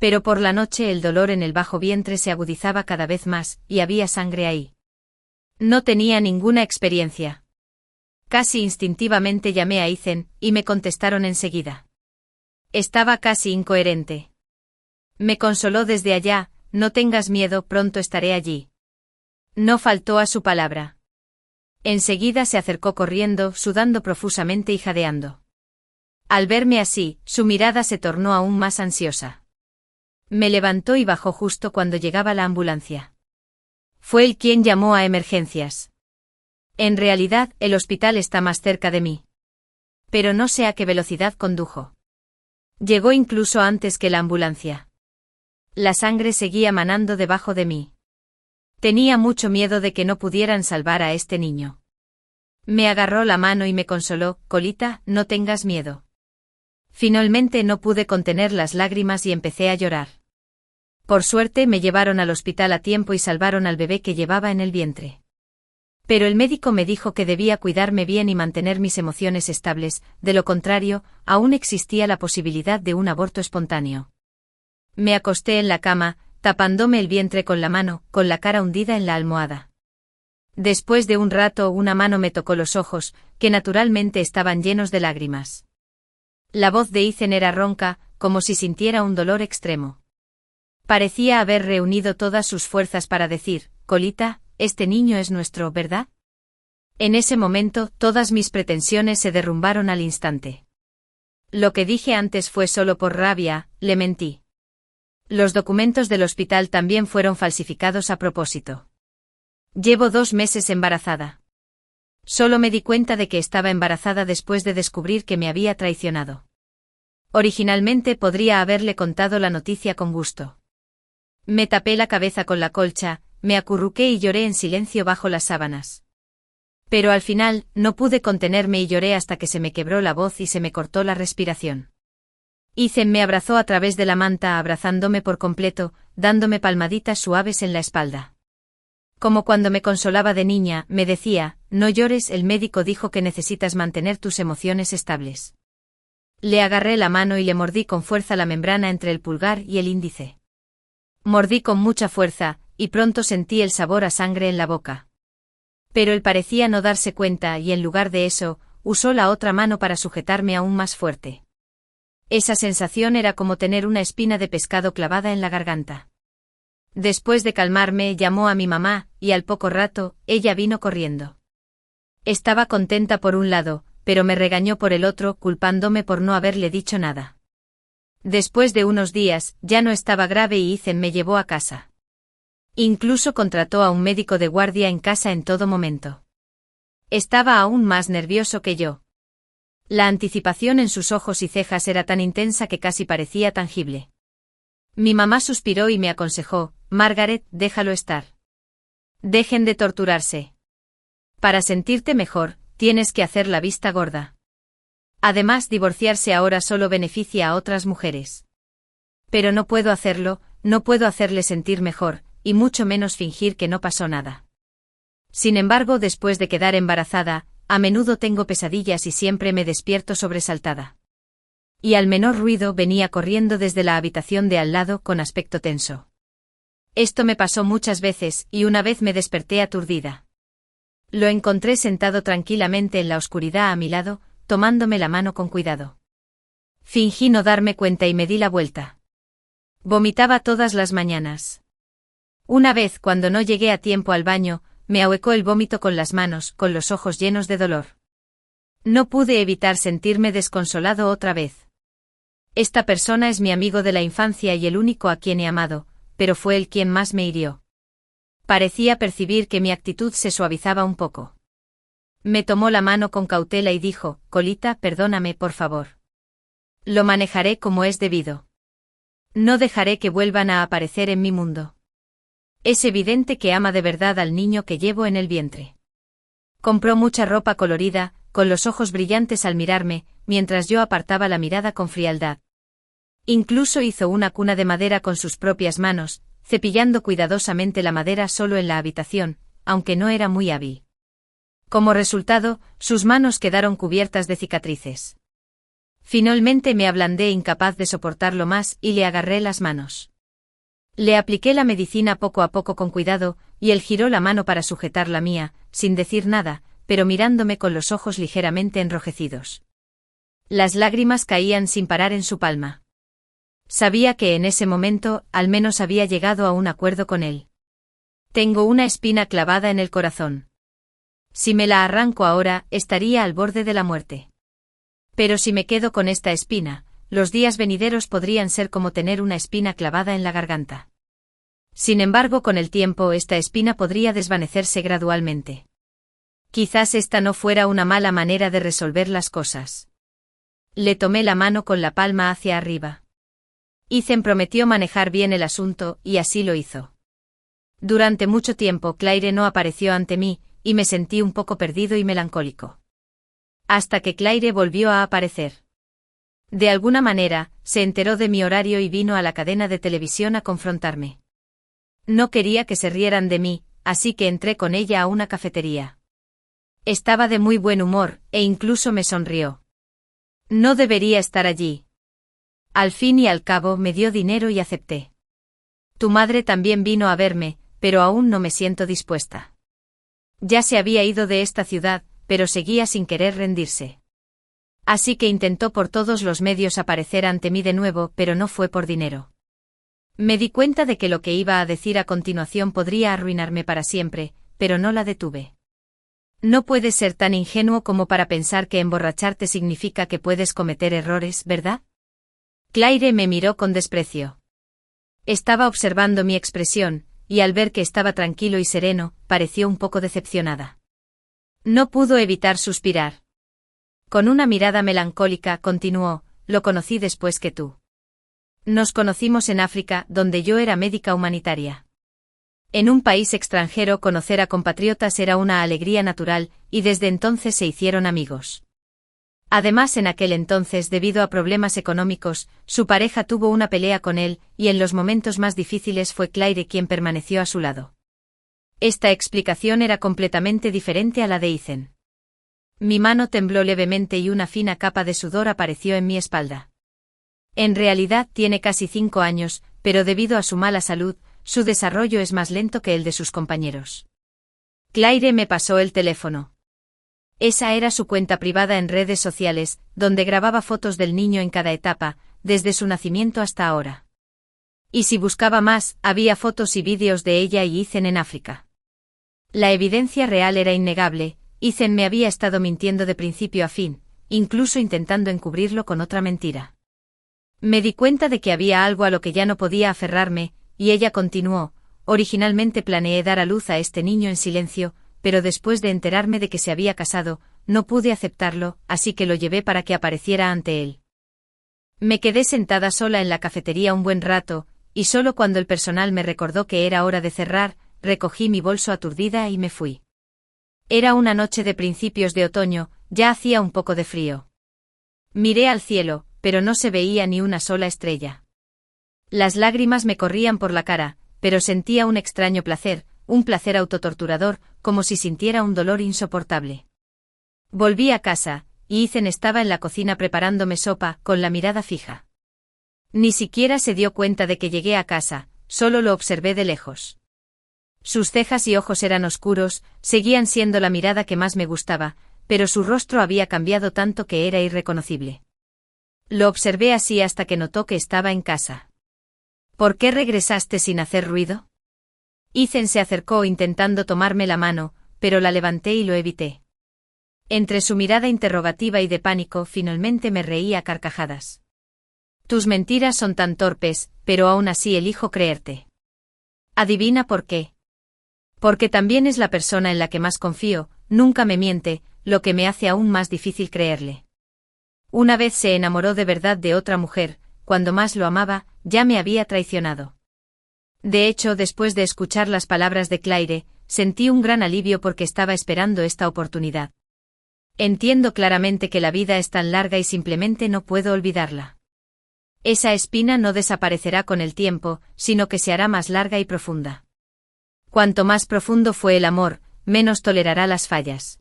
Pero por la noche el dolor en el bajo vientre se agudizaba cada vez más, y había sangre ahí. No tenía ninguna experiencia. Casi instintivamente llamé a Ethan, y me contestaron enseguida. Estaba casi incoherente. Me consoló desde allá: no tengas miedo, pronto estaré allí. No faltó a su palabra. Enseguida se acercó corriendo, sudando profusamente y jadeando. Al verme así, su mirada se tornó aún más ansiosa. Me levantó y bajó justo cuando llegaba la ambulancia. Fue él quien llamó a emergencias. En realidad, el hospital está más cerca de mí. Pero no sé a qué velocidad condujo. Llegó incluso antes que la ambulancia. La sangre seguía manando debajo de mí. Tenía mucho miedo de que no pudieran salvar a este niño. Me agarró la mano y me consoló: Colita, no tengas miedo. Finalmente no pude contener las lágrimas y empecé a llorar. Por suerte me llevaron al hospital a tiempo y salvaron al bebé que llevaba en el vientre. Pero el médico me dijo que debía cuidarme bien y mantener mis emociones estables, de lo contrario, aún existía la posibilidad de un aborto espontáneo. Me acosté en la cama, tapándome el vientre con la mano, con la cara hundida en la almohada. Después de un rato una mano me tocó los ojos, que naturalmente estaban llenos de lágrimas. La voz de Ethan era ronca, como si sintiera un dolor extremo. Parecía haber reunido todas sus fuerzas para decir: Colita, este niño es nuestro, ¿verdad? En ese momento, todas mis pretensiones se derrumbaron al instante. Lo que dije antes fue solo por rabia, le mentí. Los documentos del hospital también fueron falsificados a propósito. Llevo 2 meses embarazada. Solo me di cuenta de que estaba embarazada después de descubrir que me había traicionado. Originalmente podría haberle contado la noticia con gusto. Me tapé la cabeza con la colcha, me acurruqué y lloré en silencio bajo las sábanas. Pero al final, no pude contenerme y lloré hasta que se me quebró la voz y se me cortó la respiración. Ethan me abrazó a través de la manta, abrazándome por completo, dándome palmaditas suaves en la espalda. Como cuando me consolaba de niña, me decía: no llores, el médico dijo que necesitas mantener tus emociones estables. Le agarré la mano y le mordí con fuerza la membrana entre el pulgar y el índice. Mordí con mucha fuerza, y pronto sentí el sabor a sangre en la boca. Pero él parecía no darse cuenta y en lugar de eso, usó la otra mano para sujetarme aún más fuerte. Esa sensación era como tener una espina de pescado clavada en la garganta. Después de calmarme, llamó a mi mamá, y al poco rato, ella vino corriendo. Estaba contenta por un lado, pero me regañó por el otro, culpándome por no haberle dicho nada. Después de unos días, ya no estaba grave y Ethan me llevó a casa. Incluso contrató a un médico de guardia en casa en todo momento. Estaba aún más nervioso que yo. La anticipación en sus ojos y cejas era tan intensa que casi parecía tangible. Mi mamá suspiró y me aconsejó: Margaret, déjalo estar. Dejen de torturarse. Para sentirte mejor, tienes que hacer la vista gorda. Además, divorciarse ahora solo beneficia a otras mujeres. Pero no puedo hacerlo, no puedo hacerle sentir mejor, y mucho menos fingir que no pasó nada. Sin embargo, después de quedar embarazada, a menudo tengo pesadillas y siempre me despierto sobresaltada. Y al menor ruido venía corriendo desde la habitación de al lado con aspecto tenso. Esto me pasó muchas veces, y una vez me desperté aturdida. Lo encontré sentado tranquilamente en la oscuridad a mi lado, tomándome la mano con cuidado. Fingí no darme cuenta y me di la vuelta. Vomitaba todas las mañanas. Una vez, cuando no llegué a tiempo al baño, me ahuecó el vómito con las manos, con los ojos llenos de dolor. No pude evitar sentirme desconsolado otra vez. Esta persona es mi amigo de la infancia y el único a quien he amado, pero fue él quien más me hirió. Parecía percibir que mi actitud se suavizaba un poco. Me tomó la mano con cautela y dijo, Colita, perdóname, por favor. Lo manejaré como es debido. No dejaré que vuelvan a aparecer en mi mundo. Es evidente que ama de verdad al niño que llevo en el vientre. Compró mucha ropa colorida, con los ojos brillantes al mirarme, mientras yo apartaba la mirada con frialdad. Incluso hizo una cuna de madera con sus propias manos, cepillando cuidadosamente la madera solo en la habitación, aunque no era muy hábil. Como resultado, sus manos quedaron cubiertas de cicatrices. Finalmente me ablandé incapaz de soportarlo más y le agarré las manos. Le apliqué la medicina poco a poco con cuidado, y él giró la mano para sujetar la mía, sin decir nada, pero mirándome con los ojos ligeramente enrojecidos. Las lágrimas caían sin parar en su palma. Sabía que en ese momento, al menos había llegado a un acuerdo con él. Tengo una espina clavada en el corazón. Si me la arranco ahora, estaría al borde de la muerte. Pero si me quedo con esta espina, los días venideros podrían ser como tener una espina clavada en la garganta. Sin embargo, con el tiempo esta espina podría desvanecerse gradualmente. Quizás esta no fuera una mala manera de resolver las cosas. Le tomé la mano con la palma hacia arriba. Ethan prometió manejar bien el asunto, y así lo hizo. Durante mucho tiempo Claire no apareció ante mí, y me sentí un poco perdido y melancólico. Hasta que Claire volvió a aparecer. De alguna manera, se enteró de mi horario y vino a la cadena de televisión a confrontarme. No quería que se rieran de mí, así que entré con ella a una cafetería. Estaba de muy buen humor, e incluso me sonrió. No debería estar allí. Al fin y al cabo me dio dinero y acepté. Tu madre también vino a verme, pero aún no me siento dispuesta. Ya se había ido de esta ciudad, pero seguía sin querer rendirse. Así que intentó por todos los medios aparecer ante mí de nuevo, pero no fue por dinero. Me di cuenta de que lo que iba a decir a continuación podría arruinarme para siempre, pero no la detuve. No puedes ser tan ingenuo como para pensar que emborracharte significa que puedes cometer errores, ¿verdad? Claire me miró con desprecio. Estaba observando mi expresión, y al ver que estaba tranquilo y sereno, pareció un poco decepcionada. No pudo evitar suspirar. Con una mirada melancólica continuó, lo conocí después que tú. Nos conocimos en África, donde yo era médica humanitaria. En un país extranjero conocer a compatriotas era una alegría natural, y desde entonces se hicieron amigos. Además, en aquel entonces, debido a problemas económicos, su pareja tuvo una pelea con él, y en los momentos más difíciles fue Claire quien permaneció a su lado. Esta explicación era completamente diferente a la de Ethan. Mi mano tembló levemente y una fina capa de sudor apareció en mi espalda. En realidad tiene casi 5 años, pero debido a su mala salud, su desarrollo es más lento que el de sus compañeros. Claire me pasó el teléfono. Esa era su cuenta privada en redes sociales, donde grababa fotos del niño en cada etapa, desde su nacimiento hasta ahora. Y si buscaba más, había fotos y vídeos de ella y Ethan en África. La evidencia real era innegable. Ethan me había estado mintiendo de principio a fin, incluso intentando encubrirlo con otra mentira. Me di cuenta de que había algo a lo que ya no podía aferrarme, y ella continuó, originalmente planeé dar a luz a este niño en silencio, pero después de enterarme de que se había casado, no pude aceptarlo, así que lo llevé para que apareciera ante él. Me quedé sentada sola en la cafetería un buen rato, y solo cuando el personal me recordó que era hora de cerrar, recogí mi bolso aturdida y me fui. Era una noche de principios de otoño, ya hacía un poco de frío. Miré al cielo, pero no se veía ni una sola estrella. Las lágrimas me corrían por la cara, pero sentía un extraño placer, un placer autotorturador, como si sintiera un dolor insoportable. Volví a casa, y Ethan estaba en la cocina preparándome sopa, con la mirada fija. Ni siquiera se dio cuenta de que llegué a casa, solo lo observé de lejos. Sus cejas y ojos eran oscuros, seguían siendo la mirada que más me gustaba, pero su rostro había cambiado tanto que era irreconocible. Lo observé así hasta que notó que estaba en casa. ¿Por qué regresaste sin hacer ruido? Ethan se acercó intentando tomarme la mano, pero la levanté y lo evité. Entre su mirada interrogativa y de pánico, finalmente me reí a carcajadas. Tus mentiras son tan torpes, pero aún así elijo creerte. ¿Adivina por qué? Porque también es la persona en la que más confío, nunca me miente, lo que me hace aún más difícil creerle. Una vez se enamoró de verdad de otra mujer, cuando más lo amaba, ya me había traicionado. De hecho, después de escuchar las palabras de Claire, sentí un gran alivio porque estaba esperando esta oportunidad. Entiendo claramente que la vida es tan larga y simplemente no puedo olvidarla. Esa espina no desaparecerá con el tiempo, sino que se hará más larga y profunda. Cuanto más profundo fue el amor, menos tolerará las fallas.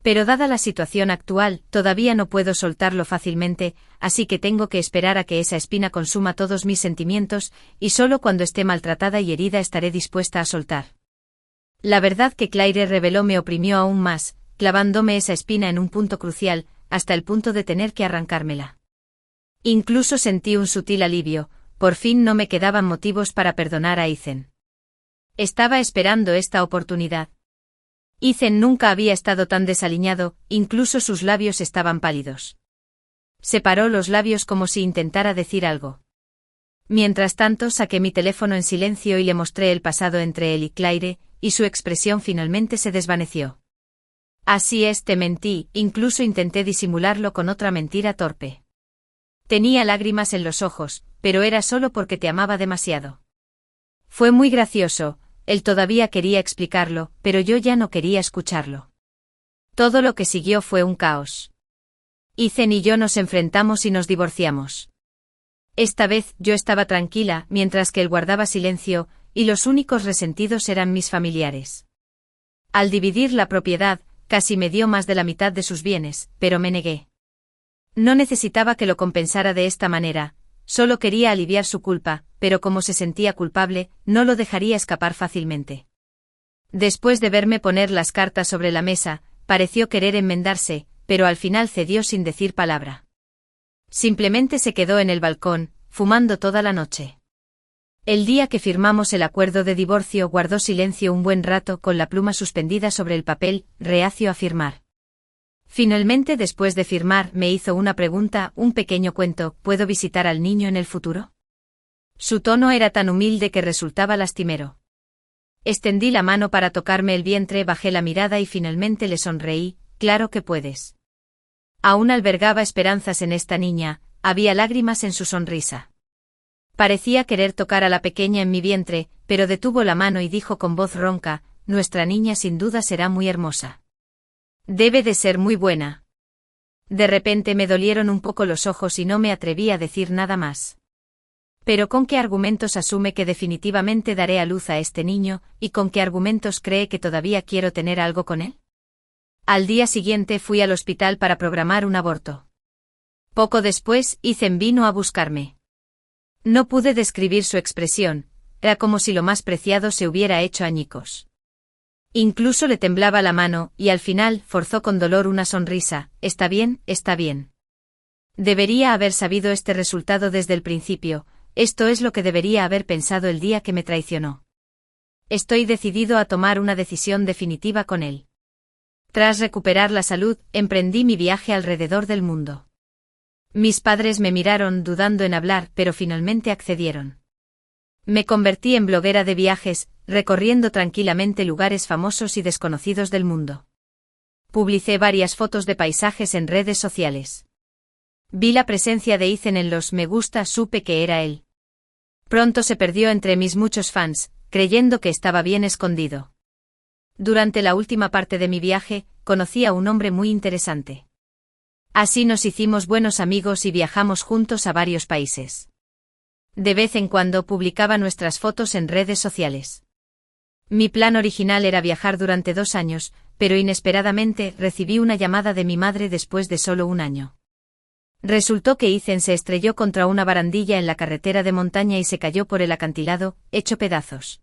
Pero dada la situación actual, todavía no puedo soltarlo fácilmente, así que tengo que esperar a que esa espina consuma todos mis sentimientos, y solo cuando esté maltratada y herida estaré dispuesta a soltar. La verdad que Claire reveló me oprimió aún más, clavándome esa espina en un punto crucial, hasta el punto de tener que arrancármela. Incluso sentí un sutil alivio, por fin no me quedaban motivos para perdonar a Ethan. Estaba esperando esta oportunidad. Ethan nunca había estado tan desaliñado, incluso sus labios estaban pálidos. Separó los labios como si intentara decir algo. Mientras tanto saqué mi teléfono en silencio y le mostré el pasado entre él y Claire, y su expresión finalmente se desvaneció. Así es, te mentí, incluso intenté disimularlo con otra mentira torpe. Tenía lágrimas en los ojos, pero era solo porque te amaba demasiado. Fue muy gracioso. Él todavía quería explicarlo, pero yo ya no quería escucharlo. Todo lo que siguió fue un caos. Ethan y yo nos enfrentamos y nos divorciamos. Esta vez yo estaba tranquila, mientras que él guardaba silencio, y los únicos resentidos eran mis familiares. Al dividir la propiedad, casi me dio más de la mitad de sus bienes, pero me negué. No necesitaba que lo compensara de esta manera. Solo quería aliviar su culpa, pero como se sentía culpable, no lo dejaría escapar fácilmente. Después de verme poner las cartas sobre la mesa, pareció querer enmendarse, pero al final cedió sin decir palabra. Simplemente se quedó en el balcón, fumando toda la noche. El día que firmamos el acuerdo de divorcio guardó silencio un buen rato con la pluma suspendida sobre el papel, reacio a firmar. Finalmente, después de firmar, me hizo una pregunta, un pequeño cuento, ¿puedo visitar al niño en el futuro? Su tono era tan humilde que resultaba lastimero. Extendí la mano para tocarme el vientre, bajé la mirada y finalmente le sonreí, claro que puedes. Aún albergaba esperanzas en esta niña, había lágrimas en su sonrisa. Parecía querer tocar a la pequeña en mi vientre, pero detuvo la mano y dijo con voz ronca, nuestra niña sin duda será muy hermosa. Debe de ser muy buena. De repente me dolieron un poco los ojos y no me atreví a decir nada más. Pero ¿con qué argumentos asume que definitivamente daré a luz a este niño, y con qué argumentos cree que todavía quiero tener algo con él? Al día siguiente fui al hospital para programar un aborto. Poco después, Ethan vino a buscarme. No pude describir su expresión, era como si lo más preciado se hubiera hecho añicos. Incluso le temblaba la mano, y al final forzó con dolor una sonrisa, está bien, está bien. Debería haber sabido este resultado desde el principio, esto es lo que debería haber pensado el día que me traicionó. Estoy decidido a tomar una decisión definitiva con él. Tras recuperar la salud, emprendí mi viaje alrededor del mundo. Mis padres me miraron dudando en hablar, pero finalmente accedieron. Me convertí en bloguera de viajes, recorriendo tranquilamente lugares famosos y desconocidos del mundo. Publicé varias fotos de paisajes en redes sociales. Vi la presencia de Ethan en los me gusta, supe que era él. Pronto se perdió entre mis muchos fans, creyendo que estaba bien escondido. Durante la última parte de mi viaje, conocí a un hombre muy interesante. Así nos hicimos buenos amigos y viajamos juntos a varios países. De vez en cuando publicaba nuestras fotos en redes sociales. Mi plan original era viajar durante 2 años, pero inesperadamente recibí una llamada de mi madre después de solo 1 año. Resultó que Ethan se estrelló contra una barandilla en la carretera de montaña y se cayó por el acantilado, hecho pedazos.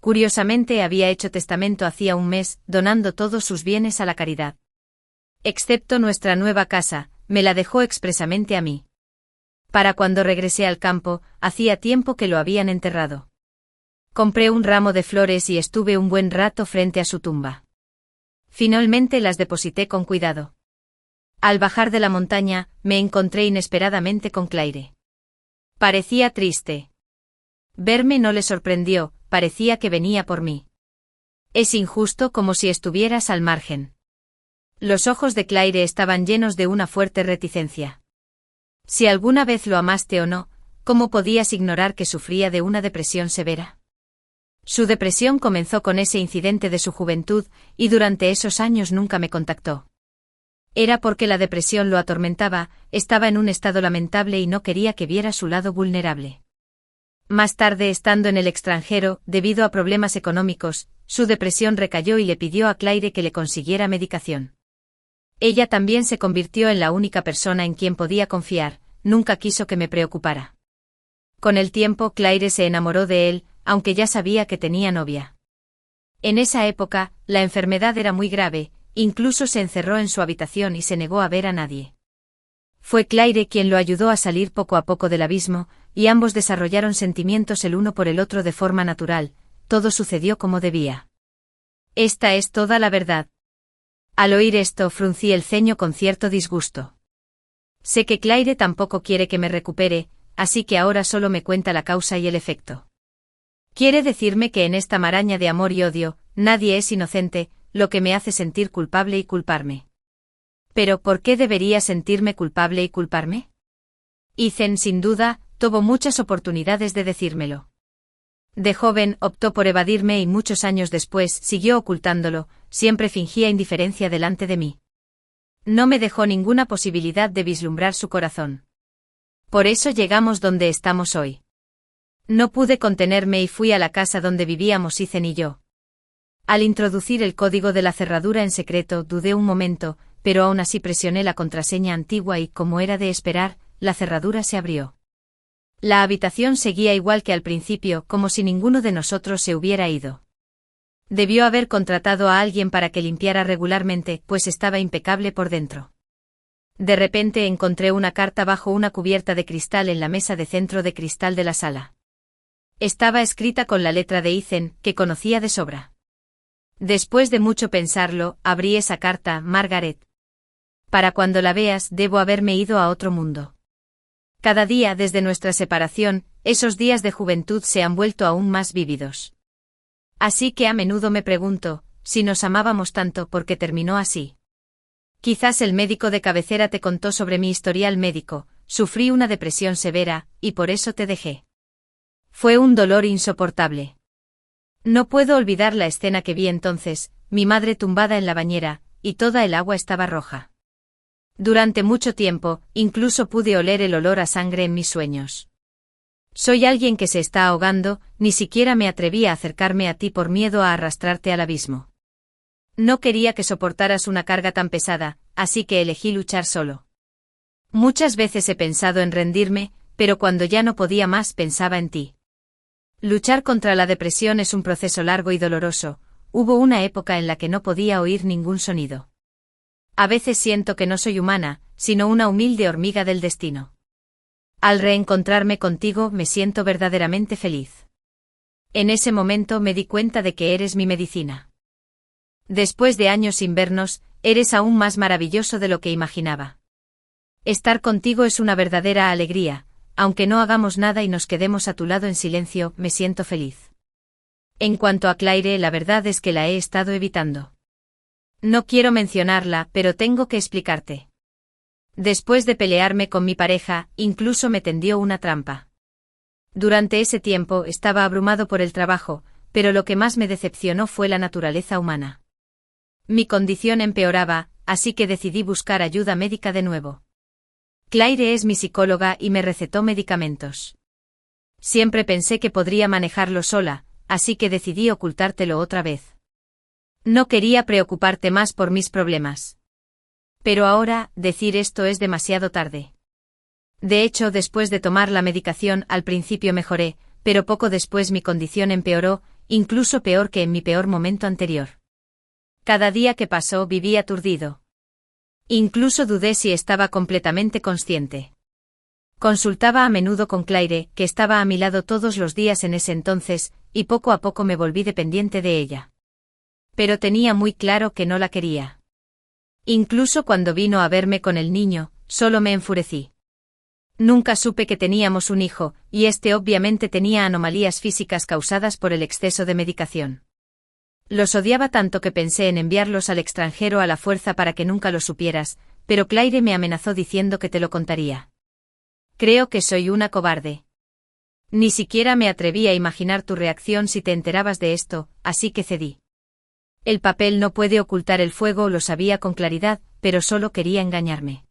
Curiosamente había hecho testamento hacía 1 mes, donando todos sus bienes a la caridad. Excepto nuestra nueva casa, me la dejó expresamente a mí. Para cuando regresé al campo, hacía tiempo que lo habían enterrado. Compré un ramo de flores y estuve un buen rato frente a su tumba. Finalmente las deposité con cuidado. Al bajar de la montaña, me encontré inesperadamente con Claire. Parecía triste. Verme no le sorprendió, parecía que venía por mí. Es injusto, como si estuvieras al margen. Los ojos de Claire estaban llenos de una fuerte reticencia. Si alguna vez lo amaste o no, ¿cómo podías ignorar que sufría de una depresión severa? Su depresión comenzó con ese incidente de su juventud, y durante esos años nunca me contactó. Era porque la depresión lo atormentaba, estaba en un estado lamentable y no quería que viera su lado vulnerable. Más tarde, estando en el extranjero, debido a problemas económicos, su depresión recayó y le pidió a Claire que le consiguiera medicación. Ella también se convirtió en la única persona en quien podía confiar, nunca quiso que me preocupara. Con el tiempo, Claire se enamoró de él, aunque ya sabía que tenía novia. En esa época, la enfermedad era muy grave, incluso se encerró en su habitación y se negó a ver a nadie. Fue Claire quien lo ayudó a salir poco a poco del abismo, y ambos desarrollaron sentimientos el uno por el otro de forma natural, todo sucedió como debía. Esta es toda la verdad. Al oír esto, fruncí el ceño con cierto disgusto. Sé que Claire tampoco quiere que me recupere, así que ahora solo me cuenta la causa y el efecto. Quiere decirme que en esta maraña de amor y odio, nadie es inocente, lo que me hace sentir culpable y culparme. Pero ¿por qué debería sentirme culpable y culparme? Ethan, sin duda, tuvo muchas oportunidades de decírmelo. De joven optó por evadirme y muchos años después siguió ocultándolo, siempre fingía indiferencia delante de mí. No me dejó ninguna posibilidad de vislumbrar su corazón. Por eso llegamos donde estamos hoy. No pude contenerme y fui a la casa donde vivíamos Ethan y yo. Al introducir el código de la cerradura en secreto dudé un momento, pero aún así presioné la contraseña antigua y, como era de esperar, la cerradura se abrió. La habitación seguía igual que al principio, como si ninguno de nosotros se hubiera ido. Debió haber contratado a alguien para que limpiara regularmente, pues estaba impecable por dentro. De repente encontré una carta bajo una cubierta de cristal en la mesa de centro de cristal de la sala. Estaba escrita con la letra de Ethan, que conocía de sobra. Después de mucho pensarlo, abrí esa carta, Margaret. Para cuando la veas, debo haberme ido a otro mundo. Cada día desde nuestra separación, esos días de juventud se han vuelto aún más vívidos. Así que a menudo me pregunto, si nos amábamos tanto, ¿por qué terminó así? Quizás el médico de cabecera te contó sobre mi historial médico, sufrí una depresión severa, y por eso te dejé. Fue un dolor insoportable. No puedo olvidar la escena que vi entonces, mi madre tumbada en la bañera, y toda el agua estaba roja. Durante mucho tiempo, incluso pude oler el olor a sangre en mis sueños. Soy alguien que se está ahogando, ni siquiera me atreví a acercarme a ti por miedo a arrastrarte al abismo. No quería que soportaras una carga tan pesada, así que elegí luchar solo. Muchas veces he pensado en rendirme, pero cuando ya no podía más pensaba en ti. Luchar contra la depresión es un proceso largo y doloroso, hubo una época en la que no podía oír ningún sonido. A veces siento que no soy humana, sino una humilde hormiga del destino. Al reencontrarme contigo me siento verdaderamente feliz. En ese momento me di cuenta de que eres mi medicina. Después de años sin vernos, eres aún más maravilloso de lo que imaginaba. Estar contigo es una verdadera alegría, aunque no hagamos nada y nos quedemos a tu lado en silencio, me siento feliz. En cuanto a Claire, la verdad es que la he estado evitando. No quiero mencionarla, pero tengo que explicarte. Después de pelearme con mi pareja, incluso me tendió una trampa. Durante ese tiempo estaba abrumado por el trabajo, pero lo que más me decepcionó fue la naturaleza humana. Mi condición empeoraba, así que decidí buscar ayuda médica de nuevo. Claire es mi psicóloga y me recetó medicamentos. Siempre pensé que podría manejarlo sola, así que decidí ocultártelo otra vez. No quería preocuparte más por mis problemas. Pero ahora, decir esto es demasiado tarde. De hecho, después de tomar la medicación, al principio mejoré, pero poco después mi condición empeoró, incluso peor que en mi peor momento anterior. Cada día que pasó viví aturdido. Incluso dudé si estaba completamente consciente. Consultaba a menudo con Claire, que estaba a mi lado todos los días en ese entonces, y poco a poco me volví dependiente de ella. Pero tenía muy claro que no la quería. Incluso cuando vino a verme con el niño, solo me enfurecí. Nunca supe que teníamos un hijo, y este obviamente tenía anomalías físicas causadas por el exceso de medicación. Los odiaba tanto que pensé en enviarlos al extranjero a la fuerza para que nunca lo supieras, pero Claire me amenazó diciendo que te lo contaría. Creo que soy una cobarde. Ni siquiera me atreví a imaginar tu reacción si te enterabas de esto, así que cedí. El papel no puede ocultar el fuego, lo sabía con claridad, pero solo quería engañarme.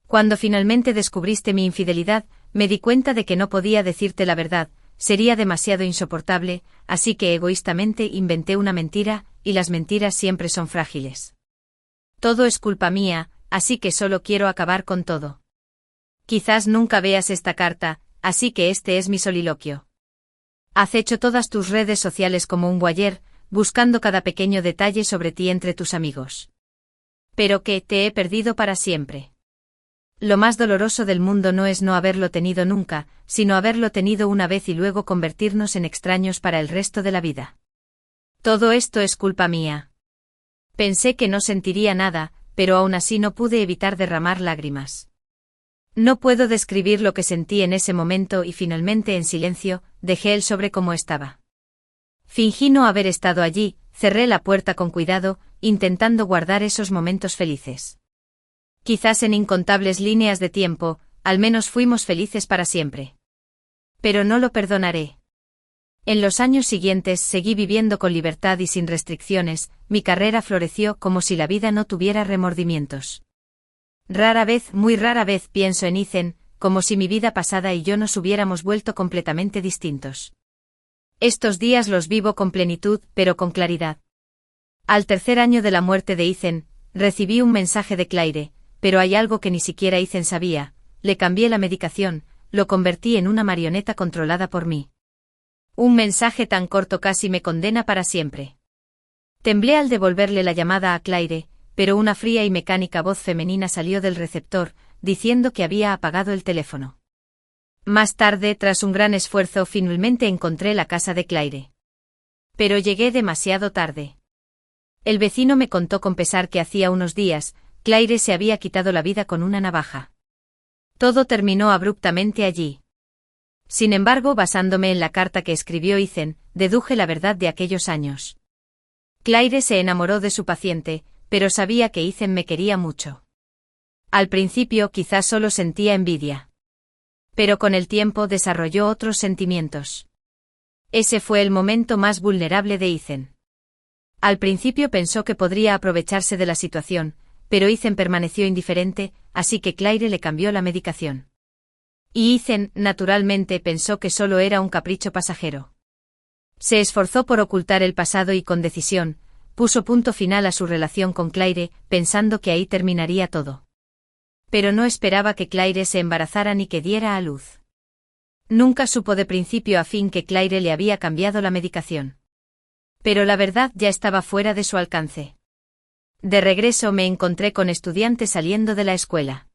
Cuando finalmente descubriste mi infidelidad, me di cuenta de que no podía decirte la verdad, sería demasiado insoportable, así que egoístamente inventé una mentira, y las mentiras siempre son frágiles. Todo es culpa mía, así que solo quiero acabar con todo. Quizás nunca veas esta carta, así que este es mi soliloquio. Acecho todas tus redes sociales como un voyeur, buscando cada pequeño detalle sobre ti entre tus amigos. Pero que te he perdido para siempre. Lo más doloroso del mundo no es no haberlo tenido nunca, sino haberlo tenido una vez y luego convertirnos en extraños para el resto de la vida. Todo esto es culpa mía. Pensé que no sentiría nada, pero aún así no pude evitar derramar lágrimas. No puedo describir lo que sentí en ese momento y finalmente en silencio, dejé el sobre como estaba. Fingí no haber estado allí, cerré la puerta con cuidado, intentando guardar esos momentos felices. Quizás en incontables líneas de tiempo, al menos fuimos felices para siempre. Pero no lo perdonaré. En los años siguientes seguí viviendo con libertad y sin restricciones, mi carrera floreció como si la vida no tuviera remordimientos. Rara vez, muy rara vez pienso en Ethan, como si mi vida pasada y yo nos hubiéramos vuelto completamente distintos. Estos días los vivo con plenitud, pero con claridad. Al tercer año de la muerte de Ethan, recibí un mensaje de Claire, pero hay algo que ni siquiera Ethan sabía, le cambié la medicación, lo convertí en una marioneta controlada por mí. Un mensaje tan corto casi me condena para siempre. Temblé al devolverle la llamada a Claire, pero una fría y mecánica voz femenina salió del receptor, diciendo que había apagado el teléfono. Más tarde, tras un gran esfuerzo, finalmente encontré la casa de Claire. Pero llegué demasiado tarde. El vecino me contó con pesar que hacía unos días, Claire se había quitado la vida con una navaja. Todo terminó abruptamente allí. Sin embargo, basándome en la carta que escribió Ethan, deduje la verdad de aquellos años. Claire se enamoró de su paciente, pero sabía que Ethan me quería mucho. Al principio quizás solo sentía envidia. Pero con el tiempo desarrolló otros sentimientos. Ese fue el momento más vulnerable de Ethan. Al principio pensó que podría aprovecharse de la situación, pero Ethan permaneció indiferente, así que Claire le cambió la medicación. Y Ethan, naturalmente, pensó que solo era un capricho pasajero. Se esforzó por ocultar el pasado y con decisión, puso punto final a su relación con Claire, pensando que ahí terminaría todo. Pero no esperaba que Claire se embarazara ni que diera a luz. Nunca supo de principio a fin que Claire le había cambiado la medicación. Pero la verdad ya estaba fuera de su alcance. De regreso me encontré con estudiantes saliendo de la escuela.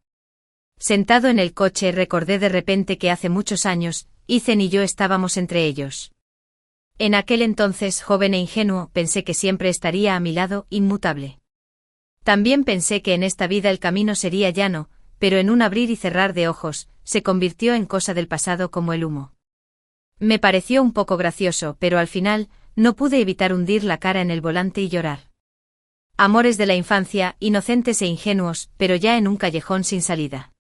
Sentado en el coche recordé de repente que hace muchos años, Ethan y yo estábamos entre ellos. En aquel entonces, joven e ingenuo, pensé que siempre estaría a mi lado, inmutable. También pensé que en esta vida el camino sería llano, pero en un abrir y cerrar de ojos, se convirtió en cosa del pasado como el humo. Me pareció un poco gracioso, pero al final, no pude evitar hundir la cara en el volante y llorar. Amores de la infancia, inocentes e ingenuos, pero ya en un callejón sin salida.